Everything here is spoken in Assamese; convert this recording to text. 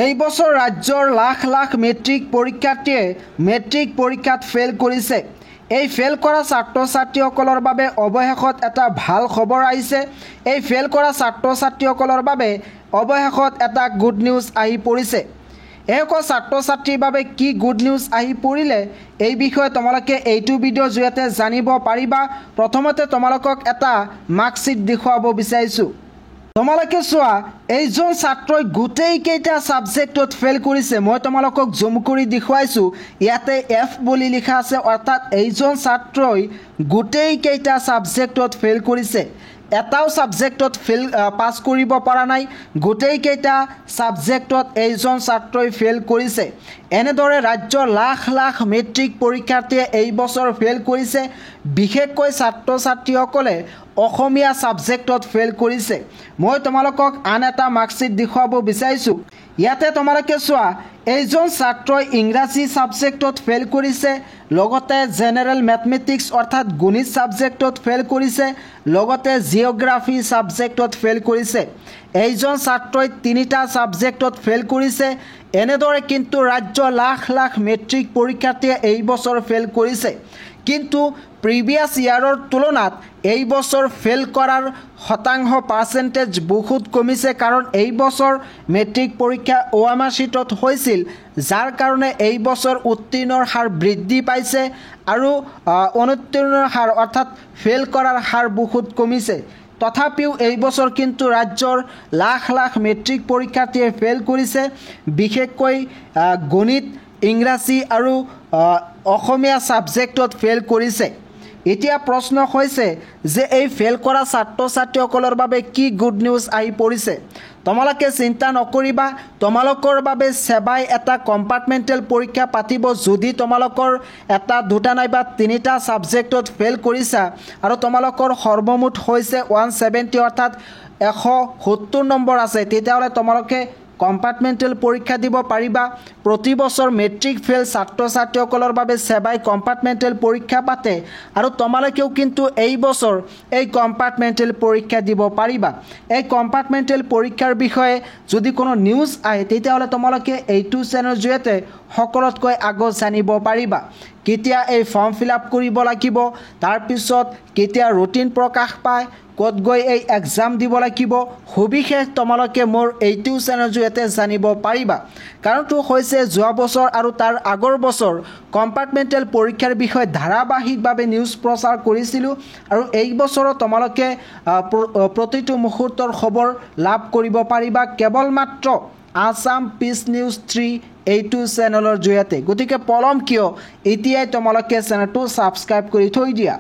এই বছৰ ৰাজ্যৰ লাখ লাখ মেট্ৰিক পৰীক্ষাৰ্থীয়ে মেট্ৰিক পৰীক্ষাত ফেল কৰিছে। এই ফেল কৰা ছাত্ৰ ছাত্ৰীসকলৰ বাবে অৱশেষত এটা ভাল খবৰ আহিছে। এই ফেল কৰা ছাত্ৰ ছাত্ৰীসকলৰ বাবে অৱশেষত এটা গুড নিউজ আহি পৰিছে। এইসকল ছাত্ৰ ছাত্ৰীৰ বাবে কি গুড নিউজ আহি পৰিলে এই বিষয়ে তোমালোকে এইটো ভিডিঅ'ৰ জৰিয়তে জানিব পাৰিবা। প্ৰথমতে তোমালোকক এটা মাৰ্কশ্বিট দেখুৱাব বিচাৰিছোঁ। তোমালোকে চোৱা, এইজন ছাত্ৰই গোটেইকেইটা ছাবজেক্টত ফেল কৰিছে। মই তোমালোকক জুম কৰি দেখুৱাইছোঁ। ইয়াতে এফ বুলি লিখা আছে, অৰ্থাৎ এইজন ছাত্ৰই গোটেইকেইটা ছাবজেক্টত ফেল কৰিছে। এটাও ছাবজেক্টত পাছ কৰিব পৰা নাই। গোটেইকেইটা ছাবজেক্টত এইজন ছাত্ৰই ফেল কৰিছে। এনেদৰে ৰাজ্যৰ লাখ লাখ মেট্ৰিক পৰীক্ষাৰ্থীয়ে এই বছৰ ফেল কৰিছে। বিশেষকৈ ছাত্ৰ ছাত্ৰীসকলে অসমীয়া ছাবজেক্টত ফেল কৰিছে। মই তোমালোকক আন এটা মাৰ্কশ্বিট দেখুৱাব বিচাৰিছোঁ। ইয়াতে তোমালোকে চোৱা, এইজন ছাত্ৰই ইংৰাজী ছাবজেক্টত ফেল কৰিছে, লগতে জেনেৰেল মেথমেটিক্স অৰ্থাৎ গণিত ছাবজেক্টত ফেল কৰিছে, লগতে জিঅ'গ্ৰাফি ছাবজেক্টত ফেল কৰিছে। এইজন ছাত্ৰই 3টা ছাবজেক্টত ফেল কৰিছে। এনেদৰে কিন্তু ৰাজ্যৰ লাখ লাখ মেট্ৰিক পৰীক্ষাৰ্থীয়ে এই বছৰ ফেল কৰিছে। কিন্তু প্ৰিভিয়াছ ইয়াৰৰ তুলনাত এই বছৰ ফেল কৰাৰ শতাংশ পাৰ্চেণ্টেজ বহুত কমিছে, কাৰণ এই বছৰ মেট্ৰিক পৰীক্ষা OMR শ্বীটত হৈছিল, যাৰ কাৰণে এই বছৰ উত্তীৰ্ণৰ হাৰ বৃদ্ধি পাইছে আৰু অনুত্তীৰ্ণৰ হাৰ অৰ্থাৎ ফেল কৰাৰ হাৰ বহুত কমিছে। তথাপিও এই বছৰ কিন্তু ৰাজ্যৰ লাখ লাখ মেট্ৰিক পৰীক্ষাৰ্থীয়ে ফেল কৰিছে। বিশেষকৈ গণিত, ইংৰাজী আৰু অসমীয়া ছাবজেক্টত ফেল কৰিছে। এতিয়া প্ৰশ্ন হৈছে যে এই ফেল কৰা ছাত্ৰ ছাত্ৰীসকলৰ বাবে কি গুড নিউজ আহি পৰিছে। তোমালোকে চিন্তা নকৰিবা, তোমালোকৰ বাবে সেৱাই এটা কম্পাৰ্টমেণ্টেল পৰীক্ষা পাতিব। যদি তোমালোকৰ এটা, দুটা নাইবা 3টা ছাবজেক্টত ফেল কৰিছা আৰু তোমালোকৰ সৰ্বমুঠ হৈছে 170 অৰ্থাৎ 170 নম্বৰ আছে, তেতিয়াহ'লে তোমালোকে কম্পাৰ্টমেণ্টেল পৰীক্ষা দিব পাৰিবা। প্ৰতি বছৰ মেট্ৰিক ফেল ছাত্ৰ ছাত্ৰীসকলৰ বাবে সেৱাই কম্পাৰ্টমেণ্টেল পৰীক্ষা পাতে আৰু তোমালোকেও কিন্তু এই বছৰ এই কম্পাৰ্টমেণ্টেল পৰীক্ষা দিব পাৰিবা। এই কম্পাৰ্টমেণ্টেল পৰীক্ষাৰ বিষয়ে যদি কোনো নিউজ আহে তেতিয়াহ'লে তোমালোকে এইটো চেনেলৰ জৰিয়তে সকলোতকৈ আগত জানিব পাৰিবা। কেতিয়া এই ফৰ্ম ফিল আপ কৰিব লাগিব, তাৰপিছত কেতিয়া ৰুটিন প্ৰকাশ পায়, ক'ত গৈ এই এক্সাম দিব লাগিব, সবিশেষ তোমালোকে মোৰ এইটো চেনেলৰ জৰিয়তে জানিব পাৰিবা। কাৰণটো হৈছে যোৱা বছৰ আৰু তাৰ আগৰ বছৰ কম্পাৰ্টমেণ্টেল পৰীক্ষাৰ বিষয়ে ধাৰাবাহিকভাৱে নিউজ প্ৰচাৰ কৰিছিলোঁ আৰু এই বছৰো তোমালোকে প্ৰতিটো মুহূৰ্তৰ খবৰ লাভ কৰিব পাৰিবা কেৱল মাত্ৰ আছাম পিচ নিউজ 3 এইটো চেনেলৰ জৰিয়তে। গতিকে পলম কিয়, এতিয়াই তোমালোকে চেনেলটো ছাবস্ক্ৰাইব কৰি থৈ দিয়া।